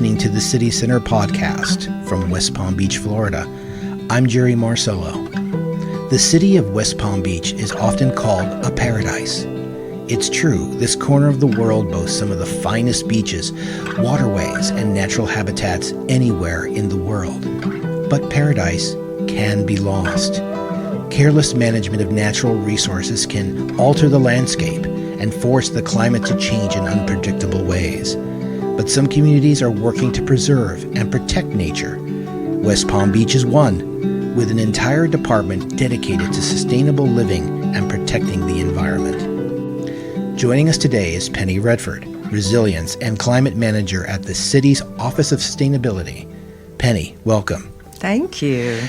listening to the City Center podcast from West Palm Beach, Florida. I'm Jerry Marcello. The city of West Palm Beach is often called a paradise. It's true, this corner of the world boasts some of the finest beaches, waterways, and natural habitats anywhere in the world. But paradise can be lost. Careless management of natural resources can alter the landscape and force the climate to change in unpredictable ways. But some communities are working to preserve and protect nature. West Palm Beach is one, with an entire department dedicated to sustainable living and protecting the environment. Joining us today is Penny Redford, Resilience and Climate Manager at the city's Office of Sustainability. Penny, welcome. Thank you.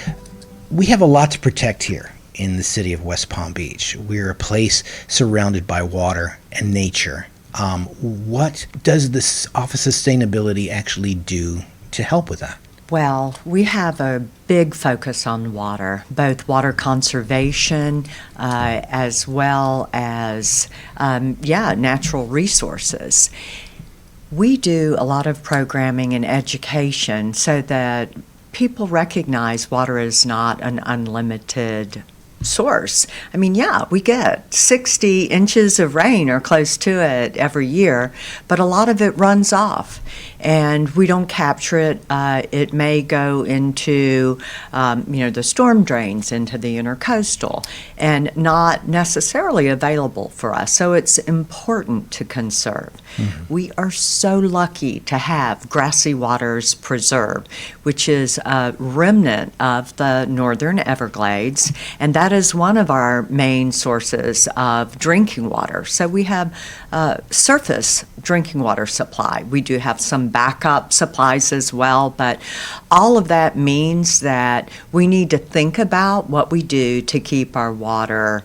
We have a lot to protect here in the city of West Palm Beach. We're a place surrounded by water and nature. What does this Office of Sustainability actually do to help with that? Well, we have a big focus on water, both water conservation as well as, natural resources. We do a lot of programming and education so that people recognize water is not an unlimited source. I mean, we get 60 inches of rain or close to it every year, but a lot of it runs off and we don't capture it. It may go into, the storm drains, into the intercoastal, and not necessarily available for us. So it's important to conserve. Mm-hmm. We are so lucky to have Grassy Waters Preserve, which is a remnant of the Northern Everglades, and that is one of our main sources of drinking water. So we have surface drinking water supply. We do have some backup supplies as well, but all of that means that we need to think about what we do to keep our water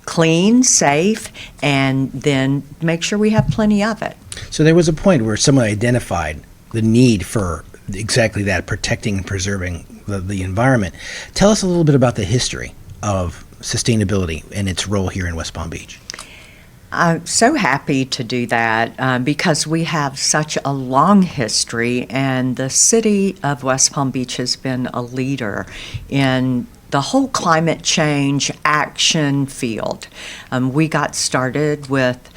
clean, safe, and then make sure we have plenty of it. So there was a point where someone identified the need for exactly that, protecting and preserving the environment. Tell us a little bit about the history of sustainability and its role here in West Palm Beach. I'm so happy to do that because we have such a long history, and the city of West Palm Beach has been a leader in the whole climate change action field. We got started with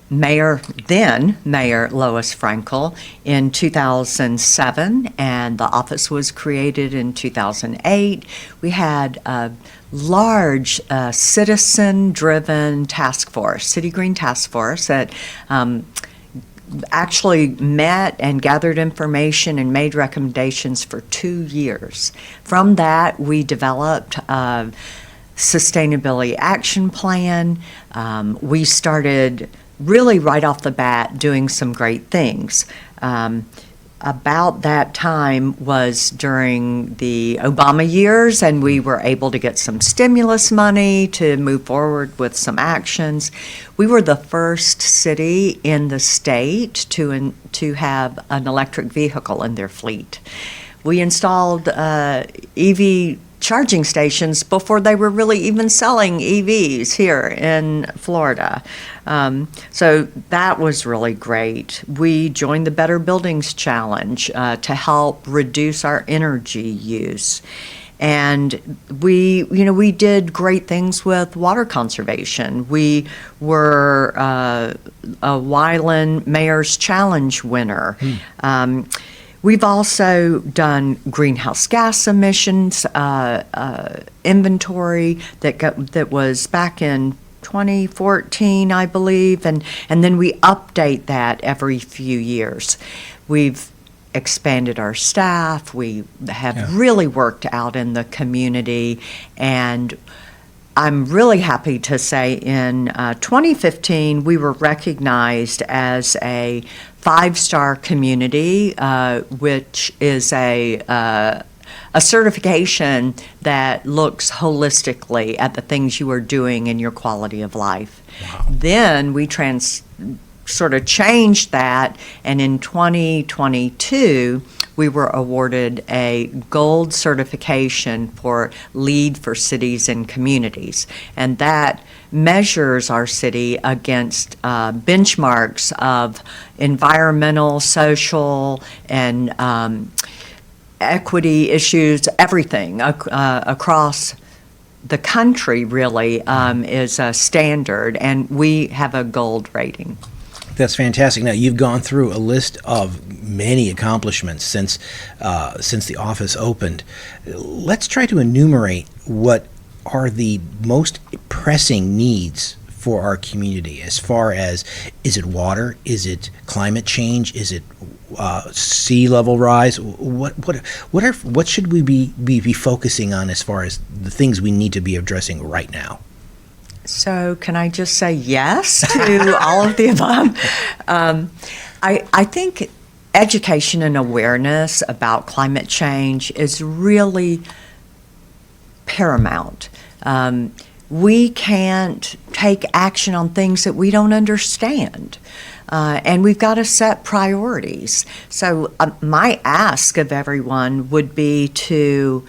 Mayor Lois Frankel in 2007, and the office was created in 2008. We had a large citizen-driven task force, City Green Task Force, that actually met and gathered information and made recommendations for 2 years. From that, we developed a sustainability action plan. We started really right off the bat doing some great things. About that time was during the Obama years, and we were able to get some stimulus money to move forward with some actions. We were the first city in the state to have an electric vehicle in their fleet. We installed EV charging stations before they were really even selling EVs here in Florida. So that was really great. We joined the Better Buildings Challenge to help reduce our energy use. And we did great things with water conservation. We were a Wyland Mayor's Challenge winner. We've also done greenhouse gas emissions inventory that was back in 2014, I believe, and then we update that every few years. We've expanded our staff. We have really worked out in the community, and I'm really happy to say in 2015 we were recognized as a 5-star community, which is a certification that looks holistically at the things you are doing in your quality of life. Wow. Then we sort of changed that, and in 2022 we were awarded a gold certification for LEED for cities and communities. And that measures our city against benchmarks of environmental, social, and equity issues, everything across the country really is a standard, and we have a gold rating. That's fantastic. Now, you've gone through a list of many accomplishments since the office opened. Let's try to enumerate what are the most pressing needs for our community, as far as, is it water, is it climate change, is it sea level rise? What should we be focusing on as far as the things we need to be addressing right now? So can I just say yes to all of the above? I think education and awareness about climate change is really paramount. We can't take action on things that we don't understand. And we've got to set priorities. So my ask of everyone would be to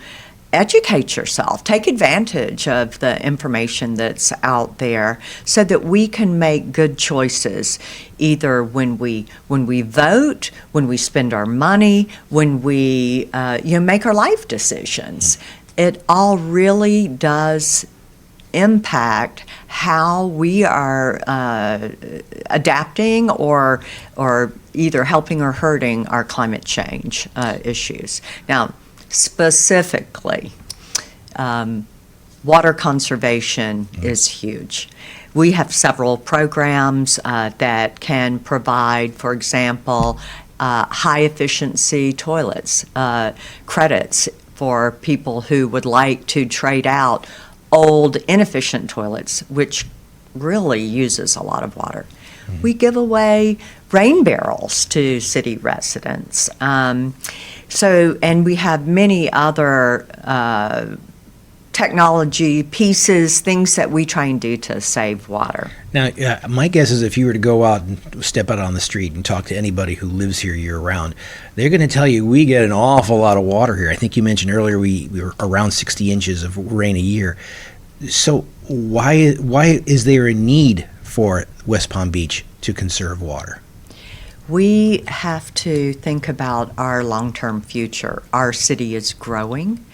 educate yourself, take advantage of the information that's out there so that we can make good choices, either when we vote, when we spend our money, when we make our life decisions. It all really does impact how we are adapting or either helping or hurting our climate change issues. Now, specifically, water conservation is huge. We have several programs that can provide, for example, high efficiency toilets, credits for people who would like to trade out old inefficient toilets, which really uses a lot of water. We give away rain barrels to city residents. And we have many other technology pieces, things that we try and do to save water. Now, my guess is if you were to go out and step out on the street and talk to anybody who lives here year-round, they're going to tell you we get an awful lot of water here. I think you mentioned earlier we were around 60 inches of rain a year. So why is there a need for West Palm Beach to conserve water? We have to think about our long-term future. Our city is growing.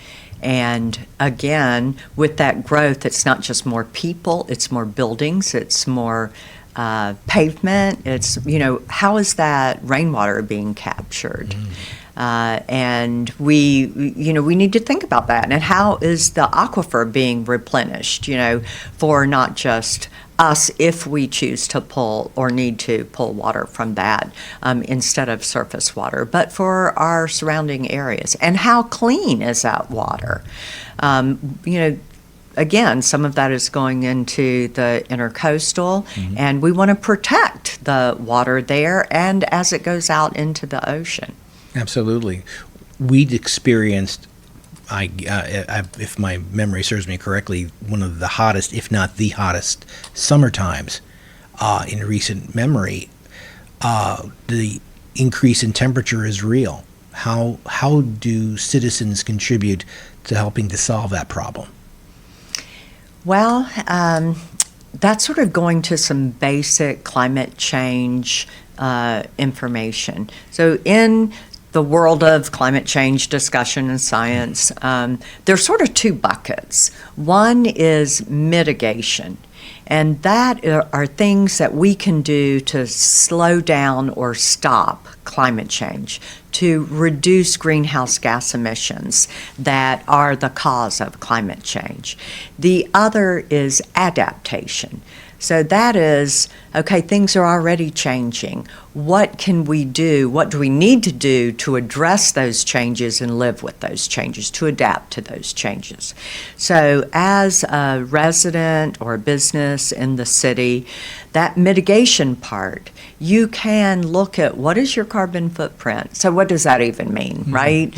And again, with that growth, it's not just more people, it's more buildings, it's more pavement. It's, how is that rainwater being captured? And we need to think about that. And how is the aquifer being replenished, for not just us if we choose to pull or need to pull water from that instead of surface water, but for our surrounding areas. And how clean is that water? Again, some of that is going into the intercoastal, and we want to protect the water there and as it goes out into the ocean. Absolutely. We'd experienced, if my memory serves me correctly, one of the hottest, if not the hottest, summer times in recent memory. The increase in temperature is real. How do citizens contribute to helping to solve that problem? Well, that's sort of going to some basic climate change information. So in the world of climate change discussion and science, there's sort of two buckets. One is mitigation, and that are things that we can do to slow down or stop climate change, to reduce greenhouse gas emissions that are the cause of climate change. The other is adaptation. So that is, okay, things are already changing. What can we do? What do we need to do to address those changes and live with those changes, to adapt to those changes? So as a resident or a business in the city, that mitigation part, you can look at what is your carbon footprint. So what does that even mean, right?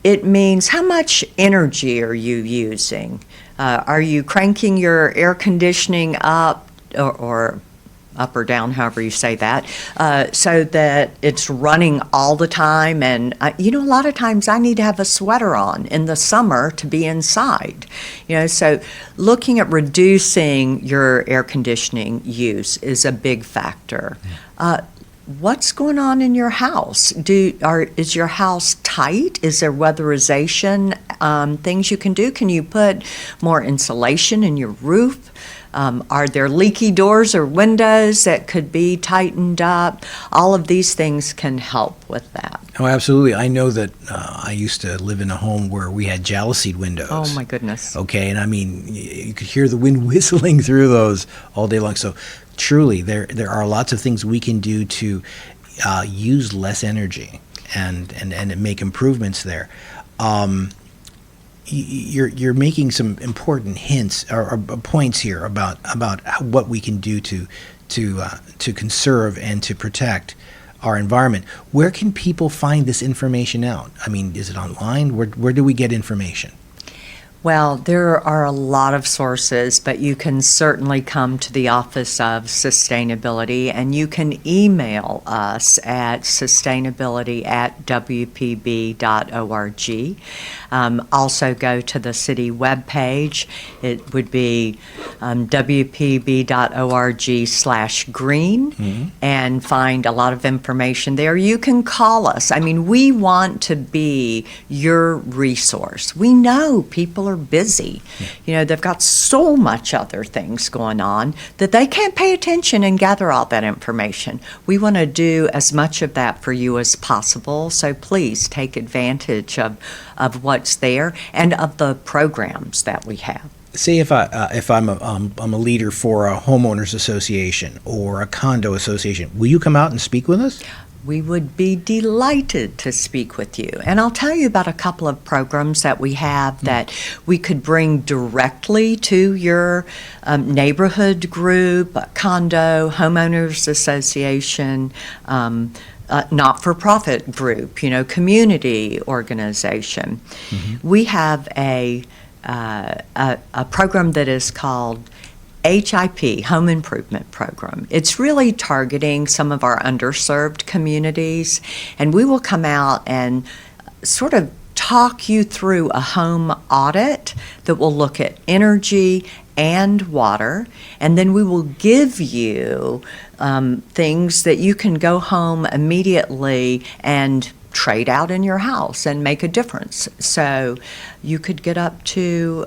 It means how much energy are you using? Are you cranking your air conditioning up or up or down, however you say that, so that it's running all the time. And, a lot of times I need to have a sweater on in the summer to be inside. So looking at reducing your air conditioning use is a big factor. What's going on in your house? Is your house tight? Is there weatherization things you can do? Can you put more insulation in your roof? Are there leaky doors or windows that could be tightened up? All of these things can help with that. Oh, absolutely. I know that I used to live in a home where we had jalousied windows. Oh, my goodness. Okay, and I mean, you could hear the wind whistling through those all day long. So truly, there are lots of things we can do to use less energy and make improvements there. You're making some important hints or points here about what we can do to conserve and to protect our environment. Where can people find this information out? I mean, is it online? Where do we get information? Well, there are a lot of sources, but you can certainly come to the Office of Sustainability, and you can email us at sustainability@wpb.org. Also go to the city webpage. It would be wpb.org/green, and find a lot of information there. You can call us. I mean, we want to be your resource. We know people are busy. They've got so much other things going on that they can't pay attention and gather all that information. We want to do as much of that for you as possible, so please take advantage of what's there and of the programs that we have. Say if I'm a leader for a homeowners association or a condo association, will you come out and speak with us? We would be delighted to speak with you. And I'll tell you about a couple of programs that we have that we could bring directly to your neighborhood group, condo, homeowners association, not-for-profit group, community organization. We have a program that is called HIP, Home Improvement Program. It's really targeting some of our underserved communities, and we will come out and sort of talk you through a home audit that will look at energy and water, and then we will give you things that you can go home immediately and trade out in your house and make a difference. So you could get up to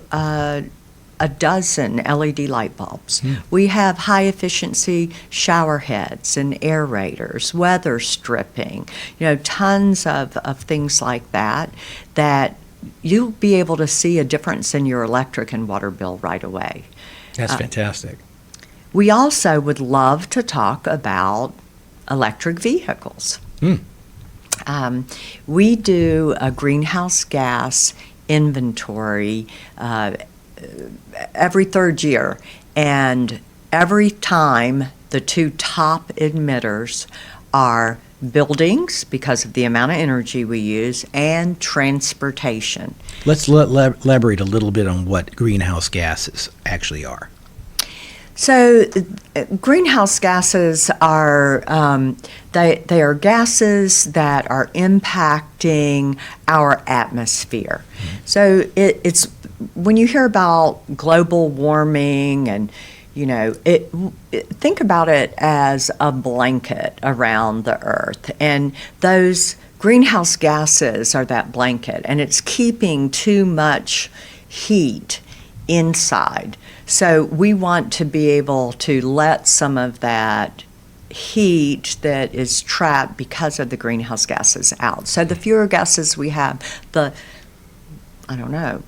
a dozen LED light bulbs. We have high efficiency shower heads and aerators, weather stripping, tons of things like that you'll be able to see a difference in your electric and water bill right away. That's fantastic. We also would love to talk about electric vehicles. We do a greenhouse gas inventory every third year, and every time the two top emitters are buildings, because of the amount of energy we use, and transportation. Let's elaborate a little bit on what greenhouse gases actually are. So greenhouse gases are they are gases that are impacting our atmosphere. So it's when you hear about global warming and think about it as a blanket around the earth, and those greenhouse gases are that blanket, and it's keeping too much heat inside. So we want to be able to let some of that heat that is trapped because of the greenhouse gases out. So the fewer gases we have, the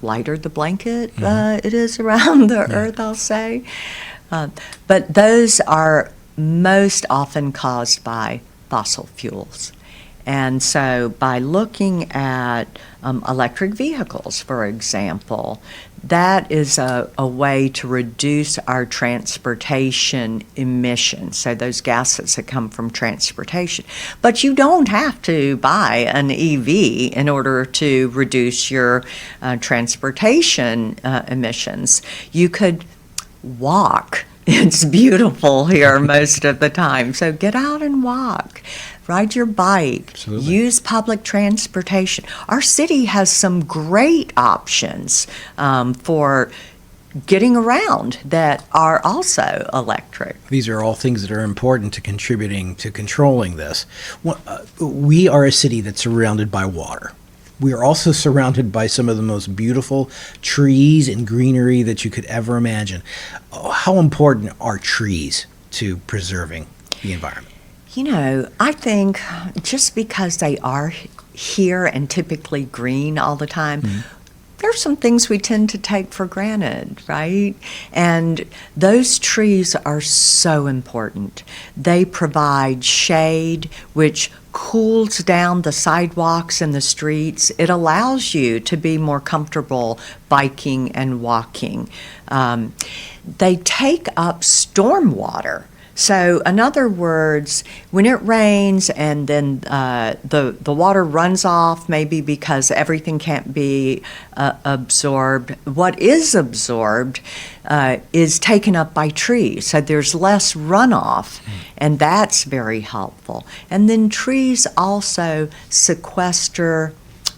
lighter the blanket it is around the earth, I'll say. But those are most often caused by fossil fuels. And so by looking at electric vehicles, for example, that is a way to reduce our transportation emissions, so those gases that come from transportation. But you don't have to buy an EV in order to reduce your transportation emissions. You could walk It's beautiful here most of the time. So get out and walk, ride your bike, Absolutely. use public transportation. Our city has some great options for getting around that are also electric. These are all things that are important to contributing to controlling this. We are a city that's surrounded by water. We are also surrounded by some of the most beautiful trees and greenery that you could ever imagine. How important are trees to preserving the environment? I think just because they are here and typically green all the time, there's some things we tend to take for granted, right? And those trees are so important. They provide shade, which cools down the sidewalks and the streets. It allows you to be more comfortable biking and walking. They take up storm water. So, in other words, when it rains and then the water runs off, maybe because everything can't be absorbed, what is absorbed is taken up by trees. So there's less runoff, and that's very helpful. And then trees also sequester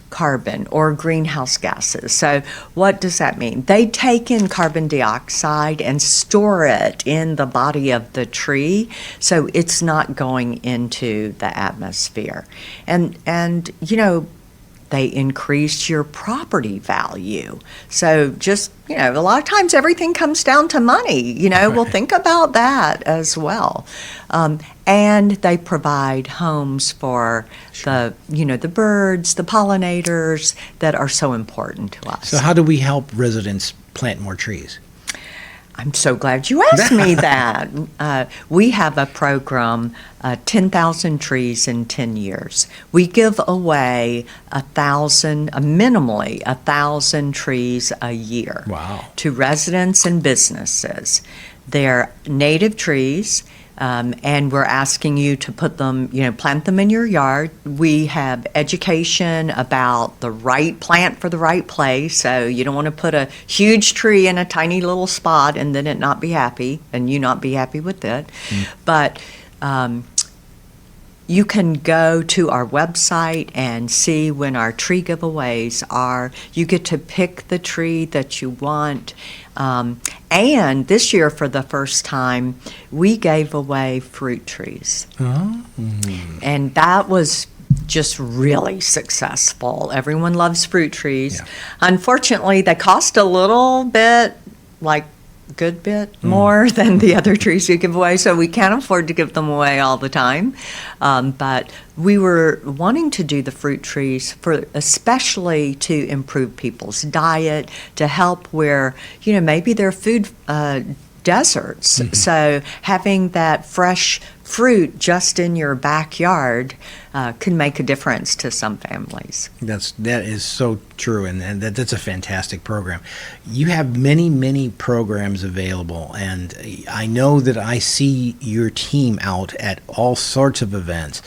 carbon or greenhouse gases. So what does that mean? They take in carbon dioxide and store it in the body of the tree, so it's not going into the atmosphere. And they increase your property value. So just, a lot of times everything comes down to money, Well, think about that as well. And they provide homes for the birds, the pollinators that are so important to us. So how do we help residents plant more trees? I'm so glad you asked me that. We have a program, 10,000 trees in 10 years. We give away minimally 1,000 trees a year. Wow. To residents and businesses. They're native trees. And we're asking you to put them, plant them in your yard. We have education about the right plant for the right place. So you don't want to put a huge tree in a tiny little spot and then it not be happy and you not be happy with it. But you can go to our website and see when our tree giveaways are. You get to pick the tree that you want. And this year, for the first time, we gave away fruit trees. And that was just really successful. Everyone loves fruit trees. Yeah. Unfortunately, they cost a little bit, good bit more than the other trees you give away, so we can't afford to give them away all the time. But we were wanting to do the fruit trees especially to improve people's diet, to help where, maybe their food deserts. So having that fresh fruit just in your backyard can make a difference to some families. That is so true, and that's a fantastic program. You have many, many programs available, and I know that I see your team out at all sorts of events.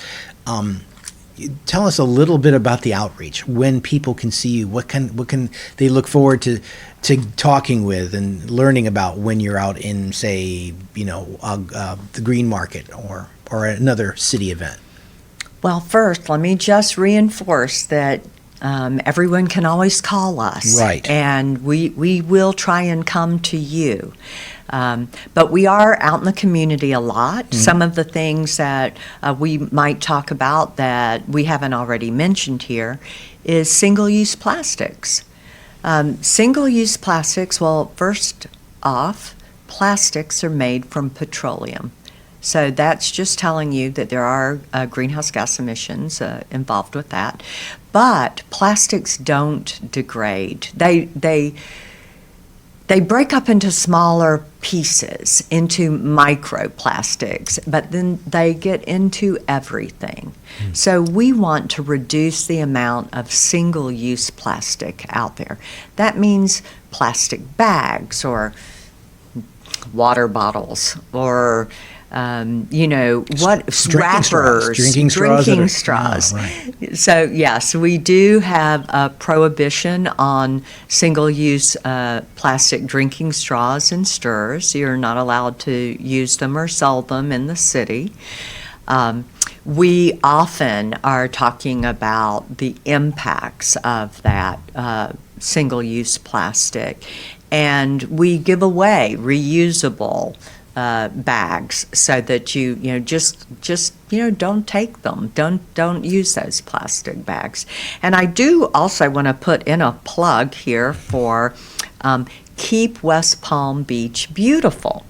Tell us a little bit about the outreach. When people can see you, what can they look forward to talking with and learning about when you're out in, say, the Green Market or another city event? Well, first, let me just reinforce that everyone can always call us. Right. And we will try and come to you. But we are out in the community a lot. Some of the things that we might talk about that we haven't already mentioned here is single-use plastics. Single-use plastics, well, first off, plastics are made from petroleum. So that's just telling you that there are greenhouse gas emissions involved with that. But plastics don't degrade. They break up into smaller pieces, into microplastics, but then they get into everything. So we want to reduce the amount of single-use plastic out there. That means plastic bags or water bottles or what wrappers, drinking straws. Oh, right. So yes, we do have a prohibition on single-use plastic drinking straws and stirrers. You're not allowed to use them or sell them in the city. We often are talking about the impacts of that single-use plastic, and we give away reusable bags so that you just don't take them. Don't use those plastic bags. And I do also want to put in a plug here for Keep West Palm Beach Beautiful.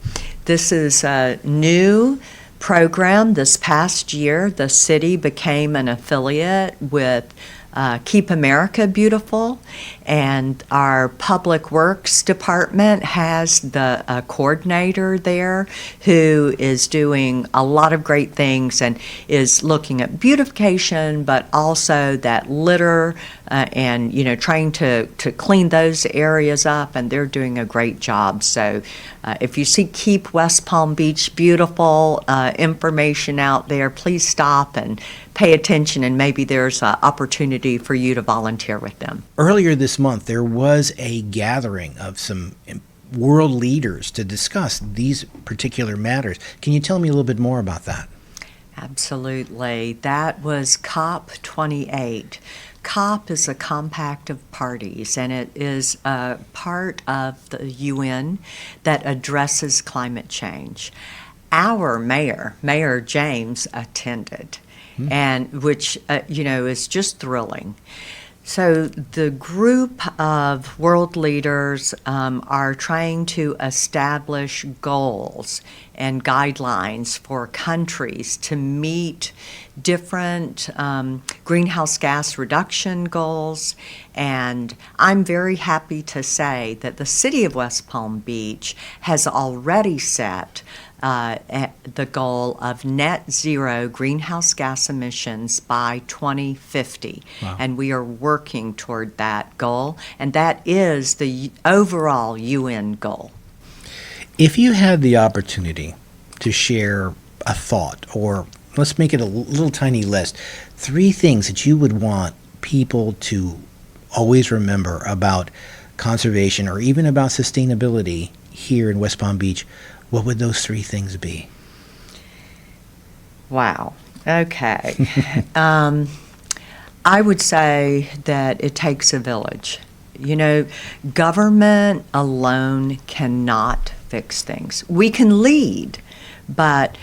This is a new program. This past year, the city became an affiliate with Keep America Beautiful, and our Public Works Department has the coordinator there who is doing a lot of great things and is looking at beautification, but also that litter and trying to clean those areas up, and they're doing a great job. So if you see Keep West Palm Beach Beautiful information out there, please stop and pay attention, and maybe there's an opportunity for you to volunteer with them. Earlier this month, there was a gathering of some world leaders to discuss these particular matters. Can you tell me a little bit more about that? Absolutely. That was COP28. COP is a compact of parties, and it is a part of the UN that addresses climate change. Our Mayor James, attended, and which is just thrilling. So the group of world leaders are trying to establish goals and guidelines for countries to meet different greenhouse gas reduction goals. And I'm very happy to say that the city of West Palm Beach has already set the goal of net zero greenhouse gas emissions by 2050. Wow. And we are working toward that goal, and that is the overall UN goal. If you had the opportunity to share a thought, or let's make it a little tiny list, 3 things that you would want people to always remember about conservation or even about sustainability here in West Palm Beach, what would those 3 things be? Wow. Okay. I would say that it takes a village. Government alone cannot fix things. We can lead, but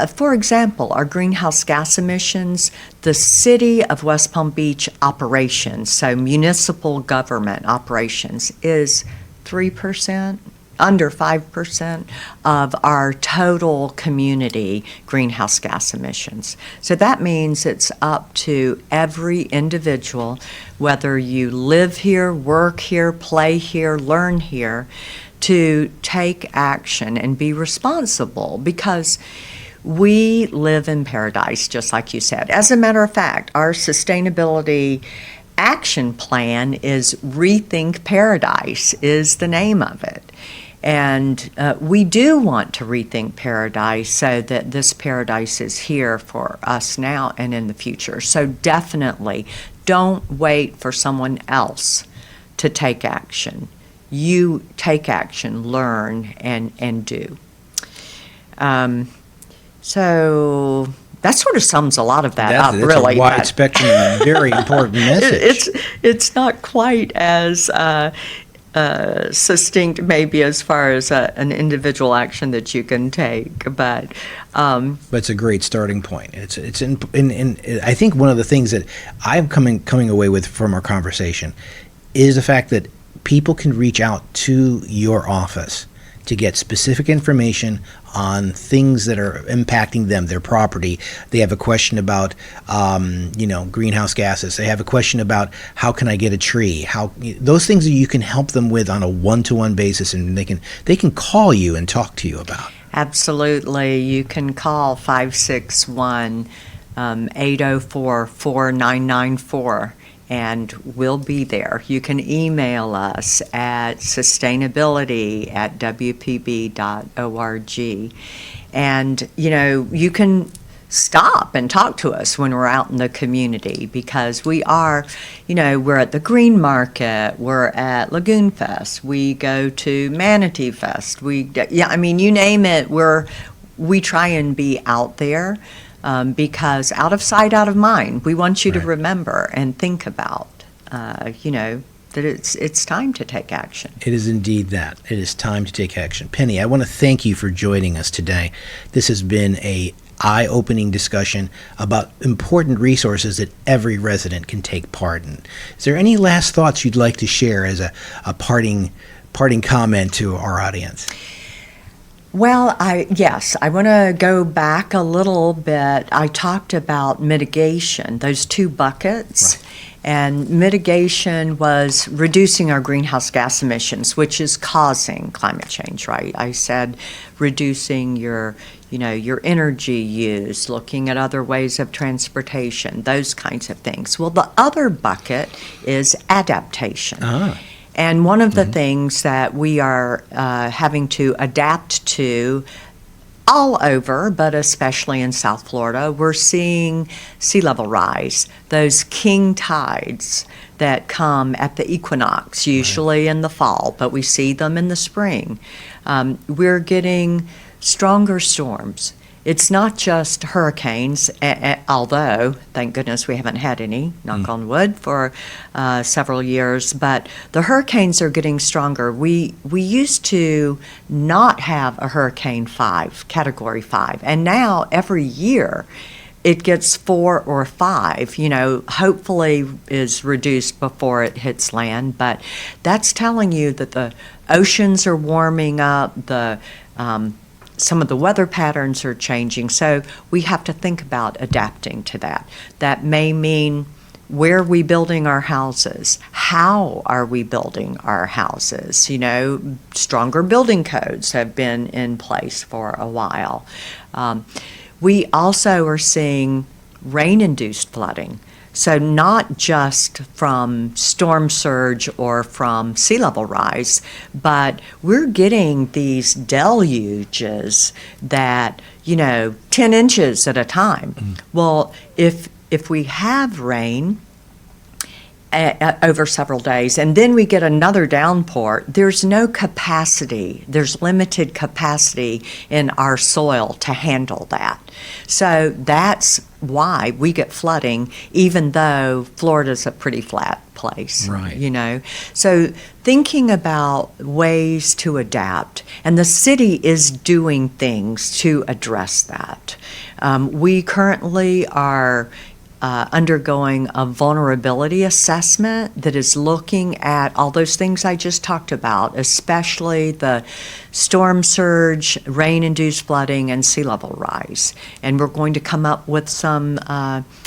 for example, our greenhouse gas emissions, the city of West Palm Beach operations, so municipal government operations, is 3%. Under 5% of our total community greenhouse gas emissions. So that means it's up to every individual, whether you live here, work here, play here, learn here, to take action and be responsible, because we live in paradise, just like you said. As a matter of fact, our sustainability action plan is Rethink Paradise, is the name of it. And we do want to rethink paradise so that this paradise is here for us now and in the future. So definitely don't wait for someone else to take action. You take action, learn, and do. So that sort of sums a lot of that up, really. It's a wide spectrum and very important message. It's not quite as succinct, maybe, as far as an individual action that you can take, but it's a great starting point. It's I think one of the things that I'm coming away with from our conversation is the fact that people can reach out to your office to get specific information on things that are impacting them, their property. They have a question about, greenhouse gases. They have a question about how can I get a tree? Those things that you can help them with on a one-to-one basis, and they can call you and talk to you about. Absolutely. You can call 561-804-4994. And we'll be there. You can email us at sustainability@wpb.org. And, you can stop and talk to us when we're out in the community, because we are, we're at the Green Market, we're at Lagoon Fest, we go to Manatee Fest, you name it, we try and be out there, because out of sight, out of mind. We want you to Right. remember and think about, that it's time to take action. It is indeed that. It is time to take action. Penny, I want to thank you for joining us today. This has been a eye-opening discussion about important resources that every resident can take part in. Is there any last thoughts you'd like to share as a parting comment to our audience? Well, I want to go back a little bit. I talked about mitigation, those two buckets. Right. And mitigation was reducing our greenhouse gas emissions, which is causing climate change, right? I said reducing your energy use, looking at other ways of transportation, those kinds of things. Well, the other bucket is adaptation. And one of the things that we are having to adapt to all over, but especially in South Florida, we're seeing sea level rise, those king tides that come at the equinox, usually in the fall, but we see them in the spring. We're getting stronger storms. It's not just hurricanes, although, thank goodness we haven't had any, knock on wood, for several years, but the hurricanes are getting stronger. We used to not have a Hurricane 5, Category 5, and now every year it gets 4 or 5, hopefully is reduced before it hits land, but that's telling you that the oceans are warming up, some of the weather patterns are changing, so we have to think about adapting to that. That may mean, where are we building our houses? How are we building our houses? Stronger building codes have been in place for a while. We also are seeing rain-induced flooding. So not just from storm surge or from sea level rise, but we're getting these deluges that, 10 inches at a time. Well, if we have rain over several days, and then we get another downpour, there's no capacity, there's limited capacity in our soil to handle that. So that's why we get flooding, even though Florida's a pretty flat place. Right. So thinking about ways to adapt, and the city is doing things to address that. We currently are undergoing a vulnerability assessment that is looking at all those things I just talked about, especially the storm surge, rain-induced flooding, and sea level rise. And we're going to come up with some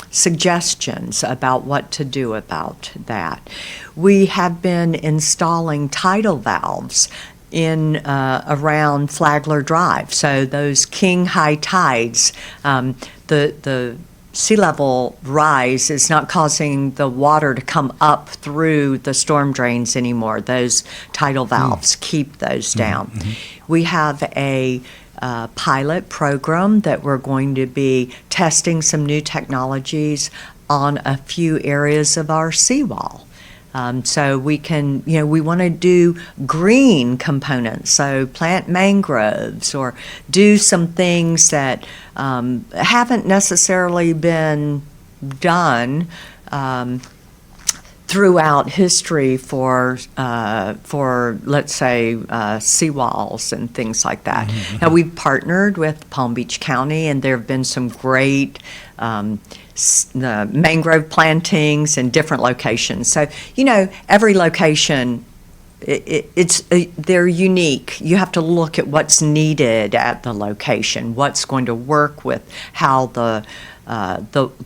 suggestions about what to do about that. We have been installing tidal valves in around Flagler Drive. So those king high tides, the sea level rise is not causing the water to come up through the storm drains anymore. Those tidal valves keep those down. We have a pilot program that we're going to be testing some new technologies on a few areas of our seawall. So we can, we want to do green components, so plant mangroves or do some things that haven't necessarily been done throughout history for let's say seawalls and things like that. Now we've partnered with Palm Beach County, and there have been some great mangrove plantings in different locations. So every location, they're unique. You have to look at what's needed at the location, what's going to work with how the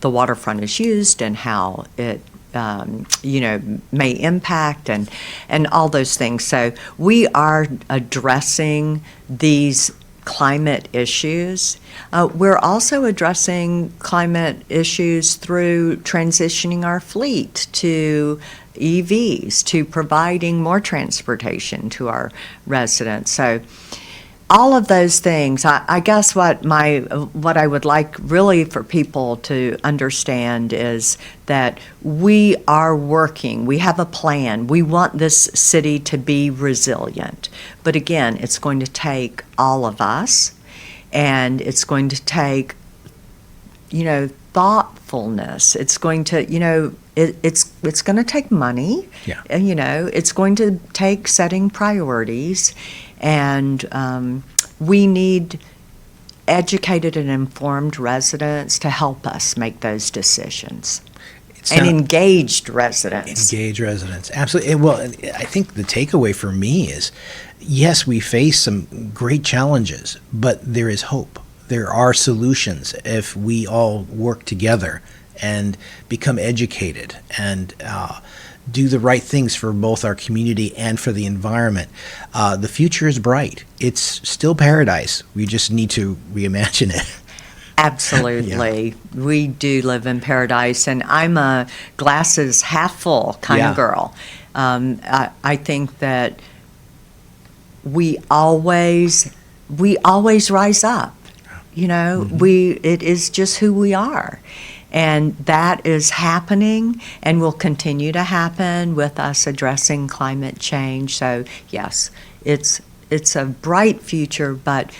waterfront is used and how it may impact and all those things. So we are addressing these climate issues. We're also addressing climate issues through transitioning our fleet to EVs, to providing more transportation to our residents. So all of those things. I guess what I would like really for people to understand is that we are working. We have a plan. We want this city to be resilient. But again, it's going to take all of us, and it's going to take, thoughtfulness. It's going to, it's going to take money. Yeah. It's going to take setting priorities, and we need educated and informed residents to help us make those decisions. And engaged residents. Engaged residents, absolutely. Well, I think the takeaway for me is, yes, we face some great challenges, but there is hope. There are solutions if we all work together and become educated and do the right things for both our community and for the environment. The future is bright. It's still paradise. We just need to reimagine it. Absolutely. Yeah. We do live in paradise, and I'm a glasses half full kind of girl. I think that we always rise up. It is just who we are. And that is happening and will continue to happen with us addressing climate change. So yes, it's a bright future, but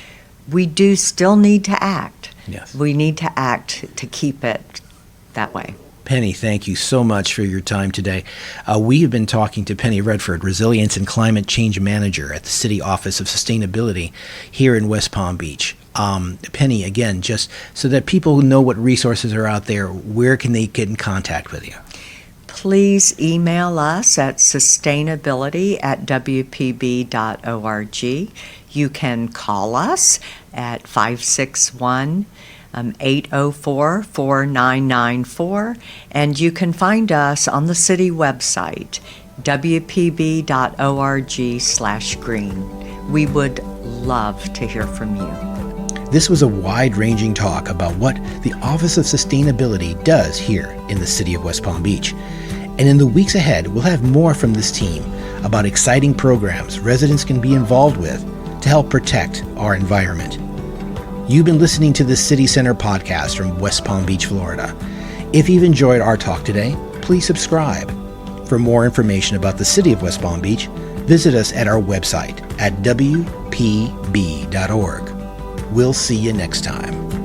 we do still need to act. Yes. We need to act to keep it that way. Penny, thank you so much for your time today. We have been talking to Penny Redford, Resilience and Climate Change Manager at the City Office of Sustainability here in West Palm Beach. Penny, again, just so that people know what resources are out there, where can they get in contact with you? Please email us at sustainability@wpb.org. You can call us at 561-804-4994, and you can find us on the city website, wpb.org/green. We would love to hear from you. This was a wide-ranging talk about what the Office of Sustainability does here in the city of West Palm Beach. And in the weeks ahead, we'll have more from this team about exciting programs residents can be involved with to help protect our environment. You've been listening to the City Center podcast from West Palm Beach, Florida. If you've enjoyed our talk today, please subscribe. For more information about the city of West Palm Beach, visit us at our website at WPB.org. We'll see you next time.